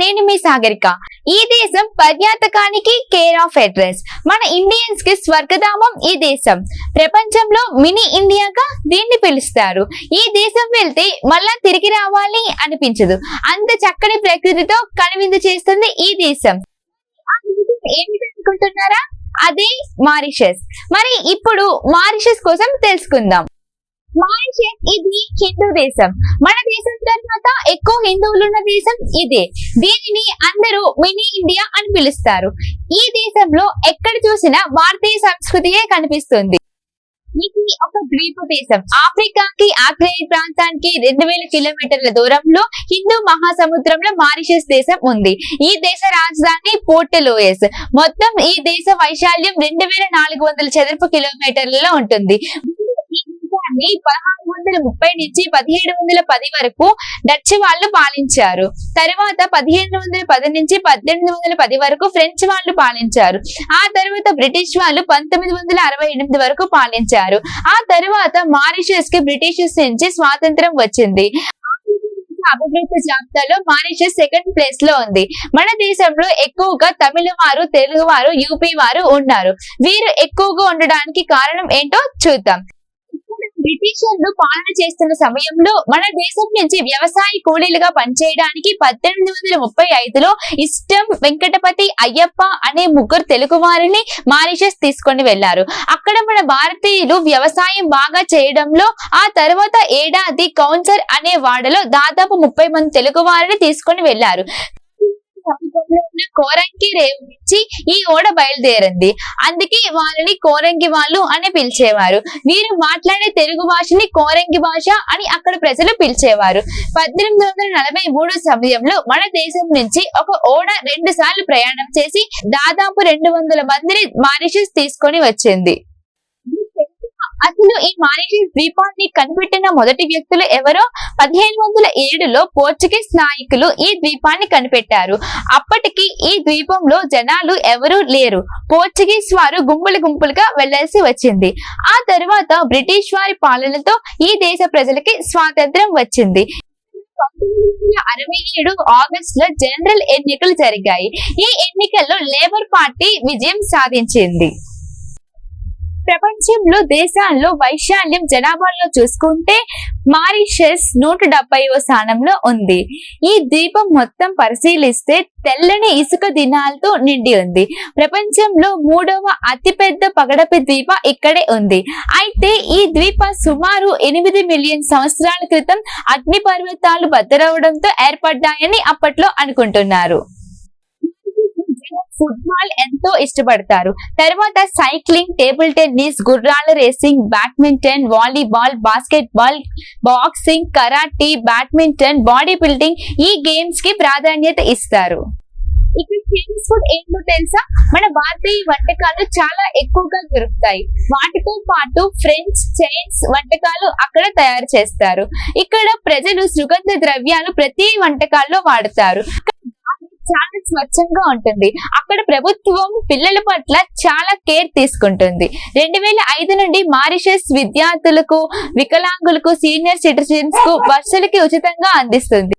నేను మీ సాగరిక. ఈ దేశం పర్యాటకానికి కేర్ ఆఫ్ అడ్రస్. మన ఇండియన్స్ కి స్వర్గధామం ఈ దేశం. ప్రపంచంలో మినీ ఇండియాగా దీన్ని పిలుస్తారు. ఈ దేశం వెళ్తే మళ్ళా తిరిగి రావాలి అనిపించదు. అంత చక్కని ప్రకృతితో కనువిందు చేస్తుంది ఈ దేశం. ఏమిటనుకుంటున్నారా? అదే మారిషస్. మరి ఇప్పుడు మారిషస్ కోసం తెలుసుకుందాం. మారిషస్ ఇది హిందూ దేశం. మన దేశం తర్వాత ఎక్కువ హిందువులు ఉన్న దేశం ఇదే. దీనిని అందరూ మినీ ఇండియా అని పిలుస్తారు. ఈ దేశంలో ఎక్కడ చూసినా భారతీయ సంస్కృతియే కనిపిస్తుంది. ఇది ఒక ద్వీప దేశం. ఆఫ్రికాకి ఆగ్నేయ ప్రాంతానికి 2000 కిలోమీటర్ల దూరంలో హిందూ మహాసముద్రంలో మారిషస్ దేశం ఉంది. ఈ దేశ రాజధాని పోర్ట్ లూయిస్. మొత్తం ఈ దేశ వైశాల్యం 2400 చదరపు కిలోమీటర్లలో ఉంటుంది. 1630 నుంచి 1710 వరకు డచ్ వాళ్ళు పాలించారు. తర్వాత 1510 నుంచి 1810 వరకు ఫ్రెంచ్ వాళ్ళు పాలించారు. ఆ తర్వాత బ్రిటిష్ వాళ్ళు 1968 వరకు పాలించారు. ఆ తర్వాత మారిషస్ కి బ్రిటిషర్స్ నుంచి స్వాతంత్రం వచ్చింది. అభివృద్ధి జాబితాలో మారిషస్ సెకండ్ ప్లేస్ లో ఉంది. మన దేశంలో ఎక్కువగా తమిళ వారు, తెలుగు వారు, యూపీ వారు ఉన్నారు. వీరు ఎక్కువగా ఉండడానికి కారణం ఏంటో చూద్దాం. బ్రిటిషర్లు పాలన చేస్తున్న సమయంలో మన దేశం నుంచి వ్యవసాయ కూలీలుగా పనిచేయడానికి 1835లో ఇష్టం, వెంకటపతి, అయ్యప్ప అనే ముగ్గురు తెలుగు వారిని మారిషస్ తీసుకొని వెళ్లారు. అక్కడ మన భారతీయులు వ్యవసాయం బాగా చేయడంలో ఆ తర్వాత ఏడాది కౌన్సర్ అనే వాడలో దాదాపు 30 మంది తెలుగు వారిని తీసుకొని వెళ్లారు. కోరంగి రేవు నుంచి ఈ ఓడ బయలుదేరింది. అందుకే వాళ్ళని కోరంగి వాళ్ళు అని పిలిచేవారు. వీరు మాట్లాడే తెలుగు భాషని కోరంగి భాష అని అక్కడ ప్రజలు పిలిచేవారు. 1843 సమయంలో మన దేశం నుంచి ఒక ఓడ 2 సార్లు ప్రయాణం చేసి దాదాపు 200 మందిని మారిషస్ తీసుకొని వచ్చింది. అసలు ఈ మారిషస్ ద్వీపాన్ని కనిపెట్టిన మొదటి వ్యక్తులు ఎవరో? 1507లో పోర్చుగీస్ నాయకులు ఈ ద్వీపాన్ని కనిపెట్టారు. అప్పటికి ఈ ద్వీపంలో జనాలు ఎవరూ లేరు. పోర్చుగీస్ వారు గుంపులుగా వెళ్లాల్సి వచ్చింది. ఆ తర్వాత బ్రిటిష్ వారి పాలనతో ఈ దేశ ప్రజలకి స్వాతంత్రం వచ్చింది. 1967 ఆగస్టులో జనరల్ ఎన్నికలు జరిగాయి. ఈ ఎన్నికల్లో లేబర్ పార్టీ విజయం సాధించింది. ప్రపంచంలో దేశాల్లో వైశాల్యం జనాభాలో చూసుకుంటే మారిషస్ 170వ స్థానంలో ఉంది. ఈ ద్వీపం మొత్తం పరిశీలిస్తే తెల్లని ఇసుక దినాలతో నిండి ఉంది. ప్రపంచంలో 3వ అతిపెద్ద పగడపు ద్వీప ఇక్కడే ఉంది. అయితే ఈ ద్వీప సుమారు 8 మిలియన్ సంవత్సరాల క్రితం అగ్ని పర్వతాలు బద్దలవడంతో ఏర్పడ్డాయని అప్పట్లో అనుకుంటున్నారు. ఫుట్బాల్ ఎంతో ఇష్టపడతారు. తర్వాత సైక్లింగ్, టేబుల్ టెన్నిస్, గుర్రాల racing, badminton, volleyball, basketball, boxing, karate, badminton, body building ఈ గేమ్స్ కి ప్రాధాన్యత ఇస్తారు. ఇక్కడ ఫేమస్ ఫుడ్ ఏంటో తెలుసా? మన భారతీయ వంటకాలు చాలా ఎక్కువగా దొరుకుతాయి. వాటితో పాటు ఫ్రెంచ్, చైనీస్ వంటకాలు అక్కడ తయారు చేస్తారు. ఇక్కడ ప్రజలు సుగంధ ద్రవ్యాలు ప్రతి వంటకాల్లో వాడతారు. చాలా స్వచ్ఛంగా ఉంటుంది. అక్కడ ప్రభుత్వం పిల్లల పట్ల చాలా కేర్ తీసుకుంటుంది. 2005 నుండి మారిషస్ విద్యార్థులకు, వికలాంగులకు, సీనియర్ సిటిజన్స్ కు బస్సులకి ఉచితంగా అందిస్తుంది.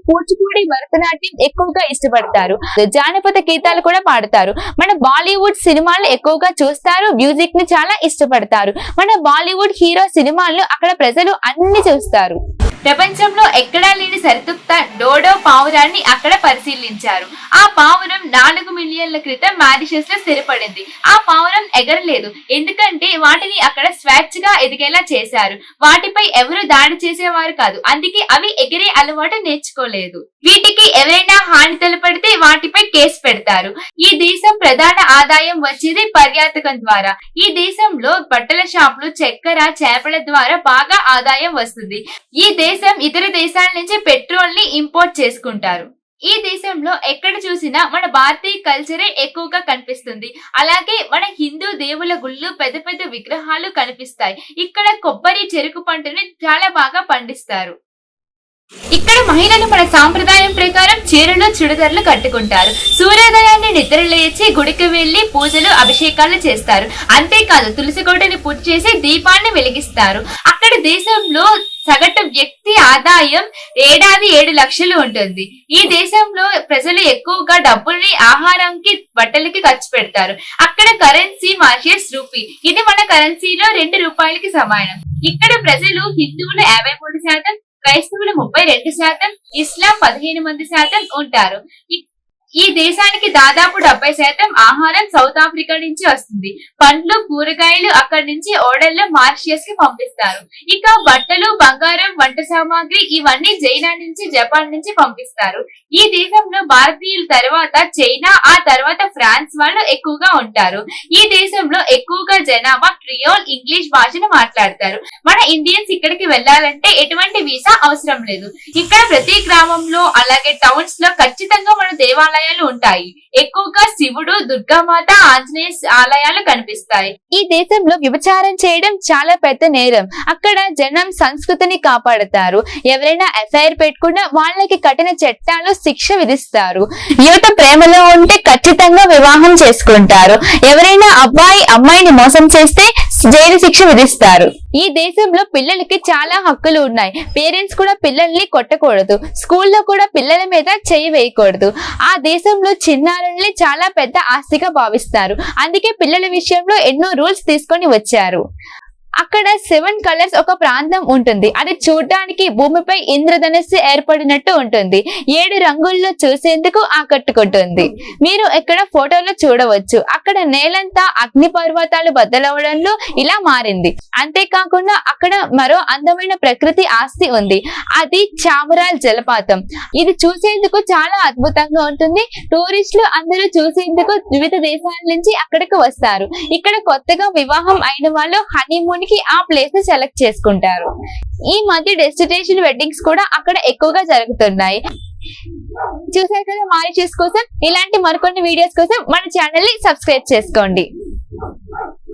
కూచిపూడి, భరతనాట్యం ఎక్కువగా ఇష్టపడతారు. జానపద గీతాలు కూడా పాడతారు. మన బాలీవుడ్ సినిమాలు ఎక్కువగా చూస్తారు. మ్యూజిక్ ని చాలా ఇష్టపడతారు. మన బాలీవుడ్ హీరో సినిమాలను అక్కడ ప్రజలు అన్ని చూస్తారు. ప్రపంచంలో ఎక్కడా లేని సరితుప్త డోడో పావురాన్ని అక్కడ పరిశీలించారు. ఆ పావురం 4 మిలియన్ల క్రితం మారిషస్ లో స్థిరపడింది. ఆ పావురం ఎగరలేదు, ఎందుకంటే వాటిని అక్కడ స్వేచ్ఛగా ఎదిగేలా చేశారు. వాటిపై ఎవరు దాడి చేసేవారు కాదు, అందుకే అవి ఎగిరే అలవాటు నేర్చుకోలేదు. వీటికి ఎవరైనా హాని తలపడితే వాటిపై కేసు పెడతారు. ఈ దేశం ప్రధాన ఆదాయం వచ్చేది పర్యాటకం ద్వారా. ఈ దేశంలో బట్టల షాపులు, చక్కెర, చేపల ద్వారా బాగా ఆదాయం వస్తుంది. ఈ దేశం ఇతర దేశాల నుంచి పెట్రోల్ ని ఇంపోర్ట్ చేసుకుంటారు. ఈ దేశంలో ఎక్కడ చూసినా మన భారతీయ కల్చరే ఎక్కువగా కనిపిస్తుంది. అలాగే మన హిందూ దేవుల గుళ్ళు, పెద్ద పెద్ద విగ్రహాలు కనిపిస్తాయి. ఇక్కడ కొబ్బరి, చెరుకు పంటని చాలా బాగా పండిస్తారు. ఇక్కడ మహిళలు మన సాంప్రదాయం ప్రకారం చీరలు చుడిదార్లు కట్టుకుంటారు. సూర్యోదయాన్ని నిద్ర లేచి గుడికి వెళ్లి పూజలు అభిషేకాలు చేస్తారు. అంతేకాదు తులసి కోటని పూజ చేసి దీపాన్ని వెలిగిస్తారు. అక్కడ దేశంలో సగటు వ్యక్తి ఆదాయం ఏడాది 7 లక్షలు ఉంటుంది. ఈ దేశంలో ప్రజలు ఎక్కువగా డబ్బుల్ని ఆహారంకి బట్టలకి ఖర్చు పెడతారు. అక్కడ కరెన్సీ మారిషస్ రూపీ. ఇది మన కరెన్సీలో 2 రూపాయలకి సమానం. ఇక్కడ ప్రజలు హిందువులు 53%, క్రైస్తవులు 32%, ఇస్లాం 15% ఉంటారు. ఈ దేశానికి దాదాపు 70% ఆహారం సౌత్ ఆఫ్రికా నుంచి వస్తుంది. పండ్లు, కూరగాయలు అక్కడి నుంచి ఓడల్లో మారిషియస్ కి పంపిస్తారు. ఇక బట్టలు, బంగారం, వంట సామాగ్రి ఇవన్నీ చైనా నుంచి, జపాన్ నుంచి పంపిస్తారు. ఈ దేశంలో భారతీయుల తర్వాత చైనా, ఆ తర్వాత ఫ్రాన్స్ వాళ్ళు ఎక్కువగా ఉంటారు. ఈ దేశంలో ఎక్కువగా జనాభా క్రియోల్, ఇంగ్లీష్ భాషను మాట్లాడతారు. మన ఇండియన్స్ ఇక్కడికి వెళ్లాలంటే ఎటువంటి వీసా అవసరం లేదు. ఇక్కడ ప్రతి గ్రామంలో అలాగే టౌన్స్ లో ఖచ్చితంగా మన దేవాలయాలు ఉంటాయి. ఎక్కువగా శివుడు, దుర్గామాత, ఆంజనేయ ఆలయాలు కనిపిస్తాయి. ఈ దేశంలో వ్యభిచారం చేయడం చాలా పెద్ద నేరం. అక్కడ జనం సంస్కృతిని కాపాడతారు. ఎవరైనా ఎఫ్ఐఆర్ పెట్టుకున్నా వాళ్ళకి కఠిన చట్టాలు, శిక్ష విధిస్తారు. యువత ప్రేమలో ఉంటే ఖచ్చితంగా వివాహం చేసుకుంటారు. ఎవరైనా అబ్బాయి అమ్మాయిని మోసం చేస్తే జైలు శిక్ష విధిస్తారు. ఈ దేశంలో పిల్లలకి చాలా హక్కులు ఉన్నాయి. పేరెంట్స్ కూడా పిల్లల్ని కొట్టకూడదు. స్కూల్లో కూడా పిల్లల మీద చెయ్యి వేయకూడదు. ఆ దేశంలో చిన్నారుల్ని చాలా పెద్ద ఆస్తిగా భావిస్తారు. అందుకే పిల్లల విషయంలో ఎన్నో రూల్స్ తీసుకొని వచ్చారు. అక్కడ 7 కలర్స్ ఒక ప్రాంతం ఉంటుంది. అది చూడడానికి భూమిపై ఇంద్రధనుస్సు ఏర్పడినట్టు ఉంటుంది. 7 రంగుల్లో చూసేందుకు ఆకట్టుకుంటుంది. మీరు ఇక్కడ ఫోటోలో చూడవచ్చు. అక్కడ నేలంతా అగ్ని పర్వతాలు బద్దలవడంలో ఇలా మారింది. అంతేకాకుండా అక్కడ మరో అందమైన ప్రకృతి ఆస్తి ఉంది. అది చామరాల్ జలపాతం. ఇది చూసేందుకు చాలా అద్భుతంగా ఉంటుంది. టూరిస్టులు అందరూ చూసేందుకు వివిధ దేశాల నుంచి అక్కడికి వస్తారు. ఇక్కడ కొత్తగా వివాహం అయిన వాళ్ళు హనీమూన్ కి ఆ ప్లేస్ ని సెలెక్ట్ చేసుకుంటారు. ఈ మధ్య డెస్టినేషన్ వెడ్డింగ్స్ కూడా అక్కడ ఎక్కువగా జరుగుతున్నాయి. చూసారు కదా మారిషస్ కోసం. ఇలాంటి మరికొన్ని వీడియోస్ కోసం మన ఛానల్ ని సబ్స్క్రైబ్ చేసుకోండి.